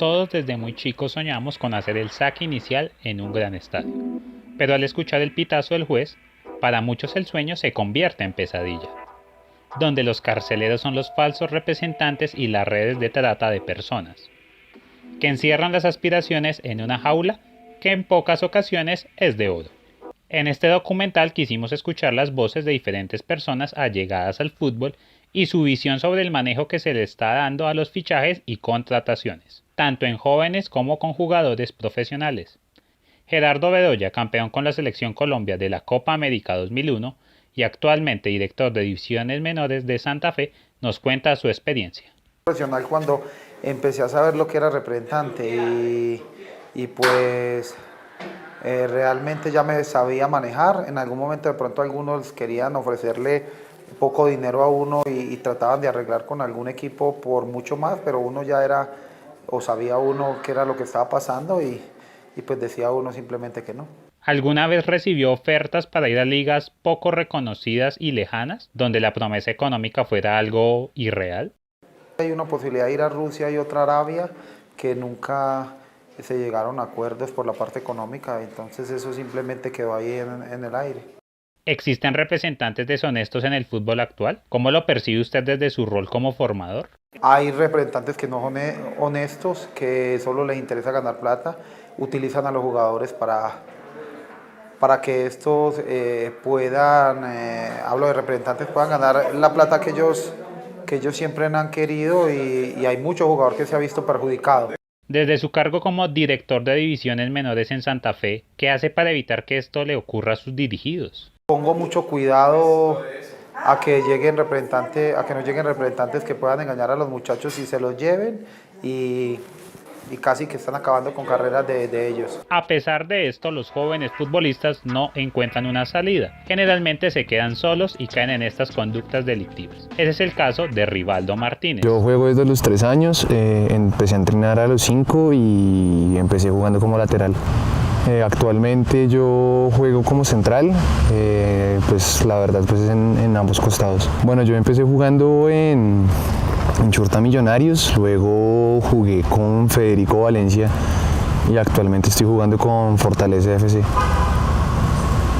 Todos desde muy chicos soñamos con hacer el saque inicial en un gran estadio. Pero al escuchar el pitazo del juez, para muchos el sueño se convierte en pesadilla, donde los carceleros son los falsos representantes y las redes de trata de personas, que encierran las aspiraciones en una jaula que en pocas ocasiones es de oro. En este documental quisimos escuchar las voces de diferentes personas allegadas al fútbol y su visión sobre el manejo que se le está dando a los fichajes y contrataciones, tanto en jóvenes como con jugadores profesionales. Gerardo Bedoya, campeón con la Selección Colombia de la Copa América 2001 y actualmente director de divisiones menores de Santa Fe, nos cuenta su experiencia. Profesional cuando empecé a saber lo que era representante y pues realmente ya me sabía manejar. En algún momento de pronto algunos querían ofrecerle poco dinero a uno y trataban de arreglar con algún equipo por mucho más, pero uno ya era o sabía uno qué era lo que estaba pasando y pues decía uno simplemente que no. ¿Alguna vez recibió ofertas para ir a ligas poco reconocidas y lejanas, donde la promesa económica fuera algo irreal? Hay una posibilidad de ir a Rusia y otra a Arabia que nunca se llegaron a acuerdos por la parte económica, entonces eso simplemente quedó ahí en el aire. ¿Existen representantes deshonestos en el fútbol actual? ¿Cómo lo percibe usted desde su rol como formador? Hay representantes que no son honestos, que solo les interesa ganar plata, utilizan a los jugadores para que estos puedan, hablo de representantes, puedan ganar la plata que ellos siempre han querido y hay mucho jugador que se ha visto perjudicado. Desde su cargo como director de divisiones menores en Santa Fe, ¿qué hace para evitar que esto le ocurra a sus dirigidos? Pongo mucho cuidado a que no lleguen representantes que puedan engañar a los muchachos y se los lleven y casi que están acabando con carreras de ellos. A pesar de esto, los jóvenes futbolistas no encuentran una salida. Generalmente se quedan solos y caen en estas conductas delictivas. Ese es el caso de Rivaldo Martínez. Yo juego desde los 3 años, empecé a entrenar a los 5 y empecé jugando como lateral. Actualmente yo juego como central, pues la verdad pues es en ambos costados. Bueno, yo empecé jugando en Churta Millonarios, luego jugué con Federico Valencia y actualmente estoy jugando con Fortaleza FC.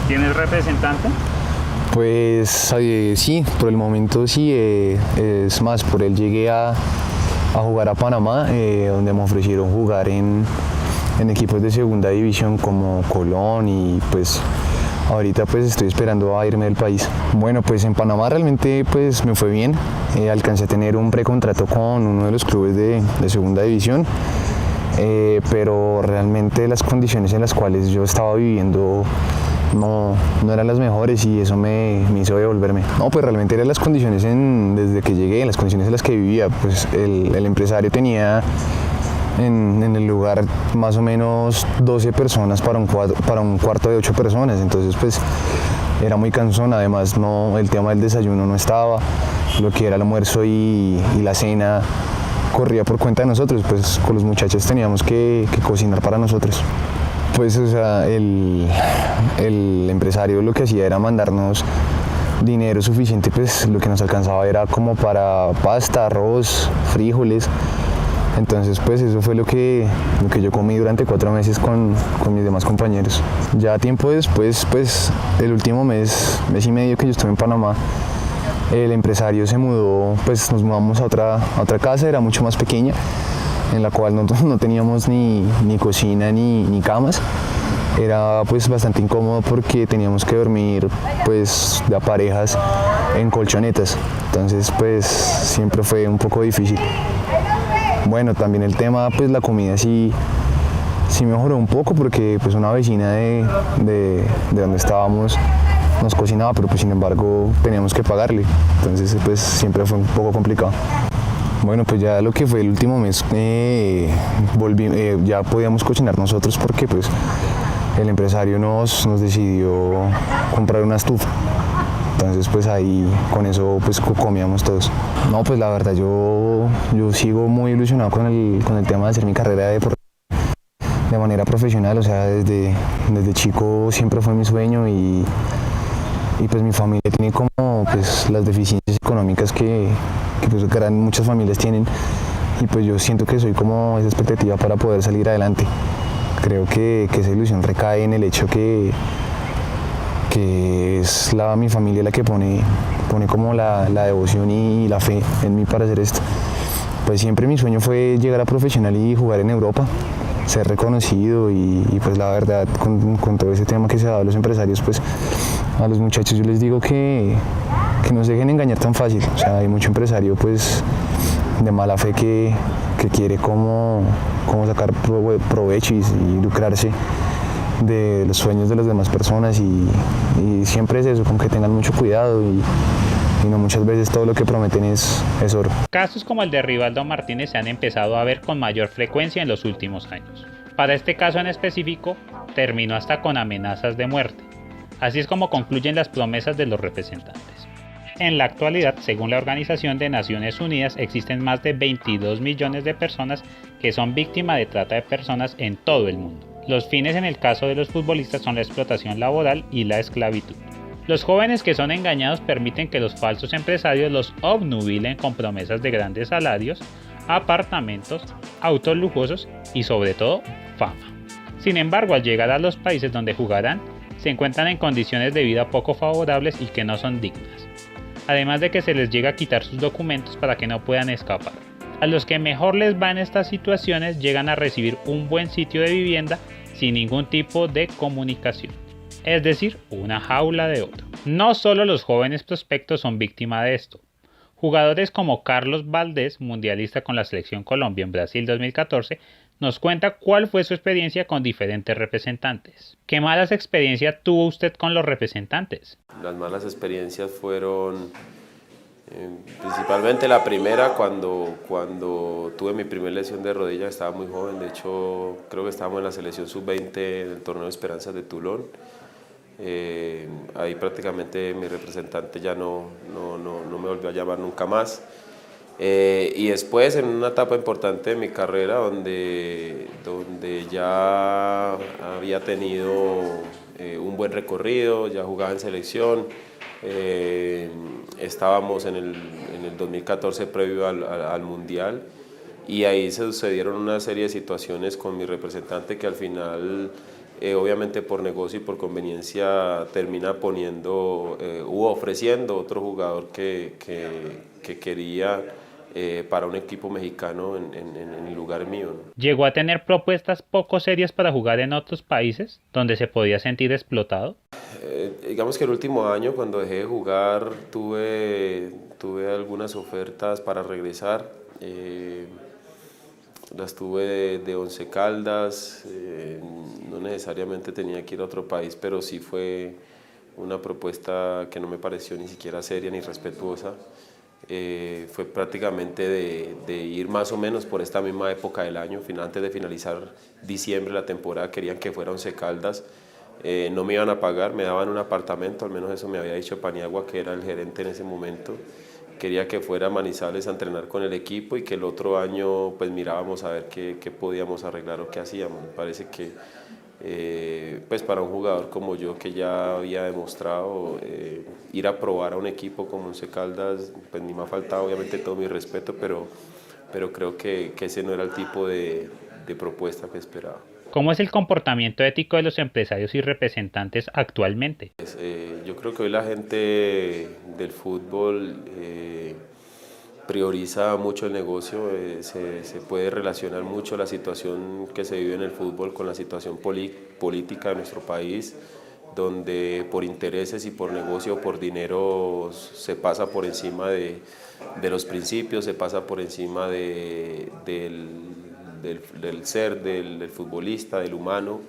¿Tienes representante? Pues sí, por el momento sí, es más, por él llegué a jugar a Panamá, donde me ofrecieron jugar en equipos de segunda división como Colón y pues ahorita pues estoy esperando a irme del país. Bueno, pues en Panamá realmente pues me fue bien, alcancé a tener un precontrato con uno de los clubes de segunda división, pero realmente las condiciones en las cuales yo estaba viviendo no eran las mejores y eso me hizo devolverme. No, pues realmente eran las condiciones desde que llegué, las condiciones en las que vivía, pues el empresario tenía en el lugar más o menos 12 personas para un cuarto de 8 personas, entonces pues era muy cansón, además el tema del desayuno no estaba, lo que era el almuerzo y la cena corría por cuenta de nosotros, pues con los muchachos teníamos que cocinar para nosotros. Pues o sea, el empresario lo que hacía era mandarnos dinero suficiente, pues lo que nos alcanzaba era como para pasta, arroz, frijoles. Entonces pues eso fue lo que yo comí durante 4 meses con mis demás compañeros. Ya tiempo después, pues el último mes y medio que yo estuve en Panamá, el empresario se mudó, pues nos mudamos a otra casa, era mucho más pequeña, en la cual no teníamos ni cocina ni camas. Era pues bastante incómodo porque teníamos que dormir pues de a parejas en colchonetas, entonces pues siempre fue un poco difícil. Bueno, también el tema, pues la comida sí mejoró un poco porque pues una vecina de donde estábamos nos cocinaba, pero pues sin embargo teníamos que pagarle, entonces pues siempre fue un poco complicado. Bueno, pues ya lo que fue el último mes ya podíamos cocinar nosotros porque pues el empresario nos decidió comprar una estufa. Entonces pues ahí con eso pues comíamos todos. No, pues la verdad yo sigo muy ilusionado con el tema de hacer mi carrera de manera profesional, o sea, desde chico siempre fue mi sueño y pues mi familia tiene como pues las deficiencias económicas que pues muchas familias tienen y pues yo siento que soy como esa expectativa para poder salir adelante. Creo que esa ilusión recae en el hecho que es mi familia la que pone como la devoción y la fe en mí para hacer esto. Pues siempre mi sueño fue llegar a profesional y jugar en Europa, ser reconocido y pues la verdad con todo ese tema que se ha dado a los empresarios, pues a los muchachos yo les digo que no se dejen engañar tan fácil. O sea, hay mucho empresario pues de mala fe que quiere como sacar provecho y lucrarse de los sueños de las demás personas y siempre es eso, con que tengan mucho cuidado y no muchas veces todo lo que prometen es oro. Casos como el de Rivaldo Martínez se han empezado a ver con mayor frecuencia en los últimos años. Para este caso en específico, terminó hasta con amenazas de muerte. Así es como concluyen las promesas de los representantes. En la actualidad, según la Organización de Naciones Unidas, existen más de 22 millones de personas que son víctimas de trata de personas en todo el mundo. Los fines en el caso de los futbolistas son la explotación laboral y la esclavitud. Los jóvenes que son engañados permiten que los falsos empresarios los obnubilen con promesas de grandes salarios, apartamentos, autos lujosos y sobre todo fama. Sin embargo, al llegar a los países donde jugarán, se encuentran en condiciones de vida poco favorables y que no son dignas. Además de que se les llega a quitar sus documentos para que no puedan escapar. A los que mejor les va en estas situaciones llegan a recibir un buen sitio de vivienda sin ningún tipo de comunicación, es decir, una jaula de oro. No solo los jóvenes prospectos son víctimas de esto. Jugadores como Carlos Valdés, mundialista con la Selección Colombia en Brasil 2014, nos cuenta cuál fue su experiencia con diferentes representantes. ¿Qué malas experiencias tuvo usted con los representantes? Las malas experiencias fueron principalmente la primera cuando tuve mi primera lesión de rodilla. Estaba muy joven, de hecho creo que estábamos en la selección sub-20 del torneo de Esperanzas de Toulon. Ahí prácticamente mi representante ya no me volvió a llamar nunca más. Y después en una etapa importante de mi carrera donde ya había tenido un buen recorrido, ya jugaba en selección, estábamos en el 2014 previo al Mundial y ahí se sucedieron una serie de situaciones con mi representante que al final obviamente por negocio y por conveniencia termina poniendo u ofreciendo otro jugador que quería para un equipo mexicano en lugar mío, ¿no? ¿Llegó a tener propuestas poco serias para jugar en otros países donde se podía sentir explotado? Digamos que el último año cuando dejé de jugar tuve algunas ofertas para regresar. Las tuve de Once Caldas, no necesariamente tenía que ir a otro país, pero sí fue una propuesta que no me pareció ni siquiera seria ni respetuosa. Fue prácticamente de ir más o menos por esta misma época del año, antes de finalizar diciembre la temporada, querían que fuera Once Caldas, no me iban a pagar, me daban un apartamento, al menos eso me había dicho Paniagua, que era el gerente en ese momento. Quería que fuera a Manizales a entrenar con el equipo y que el otro año pues mirábamos a ver qué podíamos arreglar o qué hacíamos. Me parece que pues para un jugador como yo que ya había demostrado ir a probar a un equipo como Once Caldas, pues ni me ha faltado obviamente todo mi respeto, pero creo que ese no era el tipo de propuesta que esperaba. ¿Cómo es el comportamiento ético de los empresarios y representantes actualmente? Yo creo que hoy la gente del fútbol prioriza mucho el negocio, se puede relacionar mucho la situación que se vive en el fútbol con la situación política de nuestro país, donde por intereses y por negocio, por dinero se pasa por encima de los principios, se pasa por encima del ser del futbolista, del humano,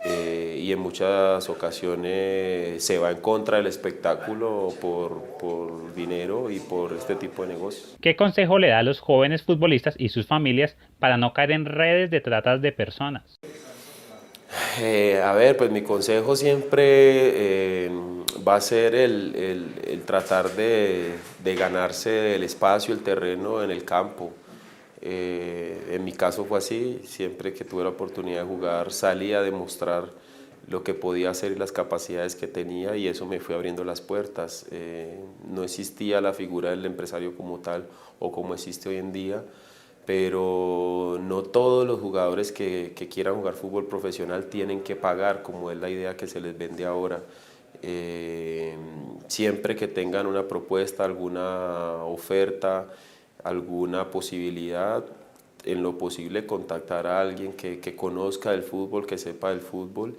y en muchas ocasiones se va en contra del espectáculo por dinero y por este tipo de negocios. ¿Qué consejo le da a los jóvenes futbolistas y sus familias para no caer en redes de tratas de personas? A ver, pues mi consejo siempre va a ser el tratar de ganarse el espacio, el terreno en el campo. En mi caso fue así, siempre que tuve la oportunidad de jugar salí a demostrar lo que podía hacer y las capacidades que tenía y eso me fue abriendo las puertas. No existía la figura del empresario como tal o como existe hoy en día, pero no todos los jugadores que quieran jugar fútbol profesional tienen que pagar, como es la idea que se les vende ahora. Siempre que tengan una propuesta, alguna oferta, alguna posibilidad, en lo posible contactar a alguien que conozca del fútbol, que sepa del fútbol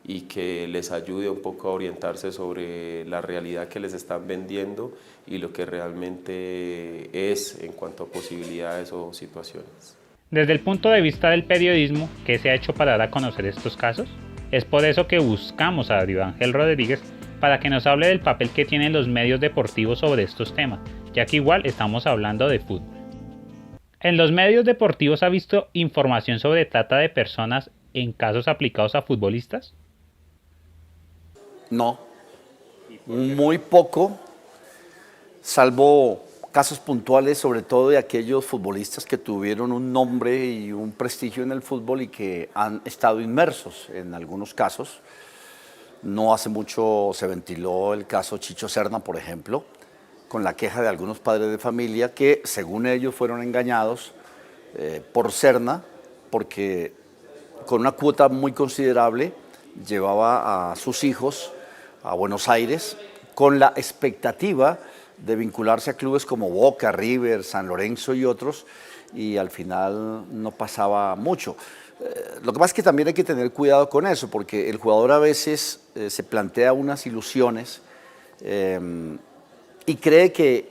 y que les ayude un poco a orientarse sobre la realidad que les están vendiendo y lo que realmente es en cuanto a posibilidades o situaciones. Desde el punto de vista del periodismo, ¿qué se ha hecho para dar a conocer estos casos? Es por eso que buscamos a Darío Ángel Rodríguez para que nos hable del papel que tienen los medios deportivos sobre estos temas, ya que igual estamos hablando de fútbol. ¿En los medios deportivos ha visto información sobre trata de personas en casos aplicados a futbolistas? No, muy poco, salvo casos puntuales, sobre todo de aquellos futbolistas que tuvieron un nombre y un prestigio en el fútbol y que han estado inmersos en algunos casos. No hace mucho se ventiló el caso Chicho Serna, por ejemplo, con la queja de algunos padres de familia que, según ellos, fueron engañados por Serna, porque con una cuota muy considerable llevaba a sus hijos a Buenos Aires con la expectativa de vincularse a clubes como Boca, River, San Lorenzo y otros, y al final no pasaba mucho. Lo que pasa es que también hay que tener cuidado con eso, porque el jugador a veces se plantea unas ilusiones y cree que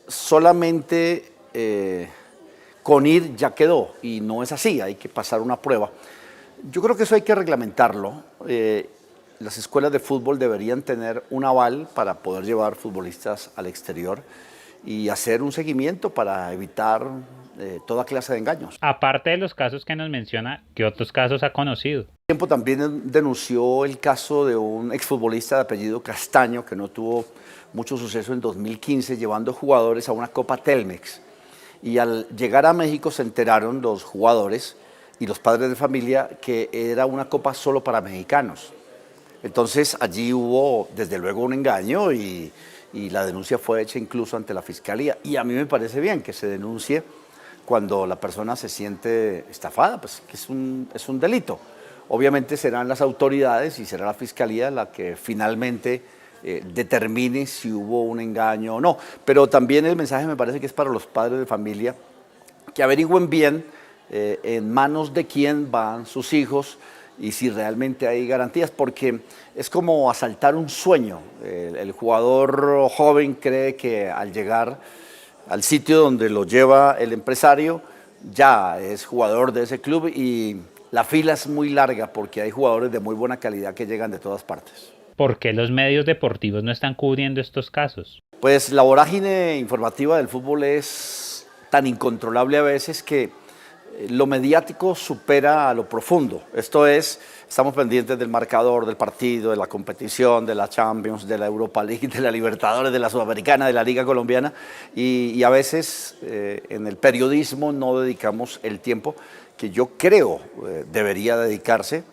solamente con ir ya quedó, y no es así, hay que pasar una prueba. Yo creo que eso hay que reglamentarlo. Las escuelas de fútbol deberían tener un aval para poder llevar futbolistas al exterior y hacer un seguimiento para evitar toda clase de engaños. Aparte de los casos que nos menciona, ¿qué otros casos ha conocido? Tiempo también denunció el caso de un exfutbolista de apellido Castaño que no tuvo mucho suceso en 2015 llevando jugadores a una Copa Telmex, y al llegar a México se enteraron los jugadores y los padres de familia que era una copa solo para mexicanos. Entonces allí hubo desde luego un engaño y la denuncia fue hecha incluso ante la fiscalía, y a mí me parece bien que se denuncie cuando la persona se siente estafada, pues que es un delito. Obviamente serán las autoridades y será la fiscalía la que finalmente determine si hubo un engaño o no, pero también el mensaje me parece que es para los padres de familia que averigüen bien en manos de quién van sus hijos y si realmente hay garantías, porque es como asaltar un sueño. El jugador joven cree que al llegar al sitio donde lo lleva el empresario ya es jugador de ese club, y la fila es muy larga porque hay jugadores de muy buena calidad que llegan de todas partes. ¿Por qué los medios deportivos no están cubriendo estos casos? Pues la vorágine informativa del fútbol es tan incontrolable a veces que lo mediático supera a lo profundo. Esto es, estamos pendientes del marcador, del partido, de la competición, de la Champions, de la Europa League, de la Libertadores, de la Sudamericana, de la Liga Colombiana, y a veces en el periodismo no dedicamos el tiempo que yo creo debería dedicarse.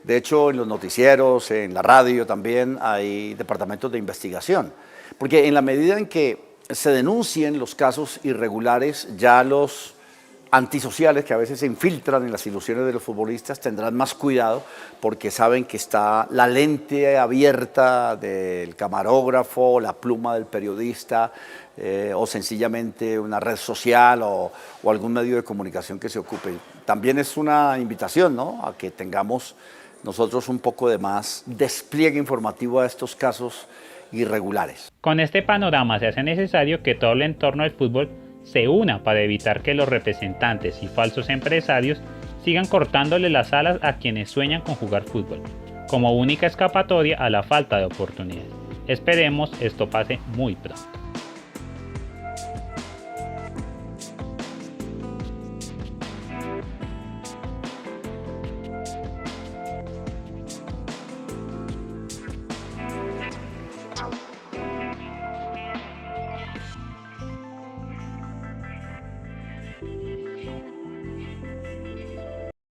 De hecho, en los noticieros, en la radio también hay departamentos de investigación, porque en la medida en que se denuncien los casos irregulares, ya los antisociales que a veces se infiltran en las ilusiones de los futbolistas tendrán más cuidado, porque saben que está la lente abierta del camarógrafo, la pluma del periodista, o sencillamente una red social o algún medio de comunicación que se ocupe. También es una invitación, ¿no?, a que tengamos nosotros un poco de más despliegue informativo a estos casos irregulares. Con este panorama se hace necesario que todo el entorno del fútbol se una para evitar que los representantes y falsos empresarios sigan cortándole las alas a quienes sueñan con jugar fútbol, como única escapatoria a la falta de oportunidades. Esperemos esto pase muy pronto.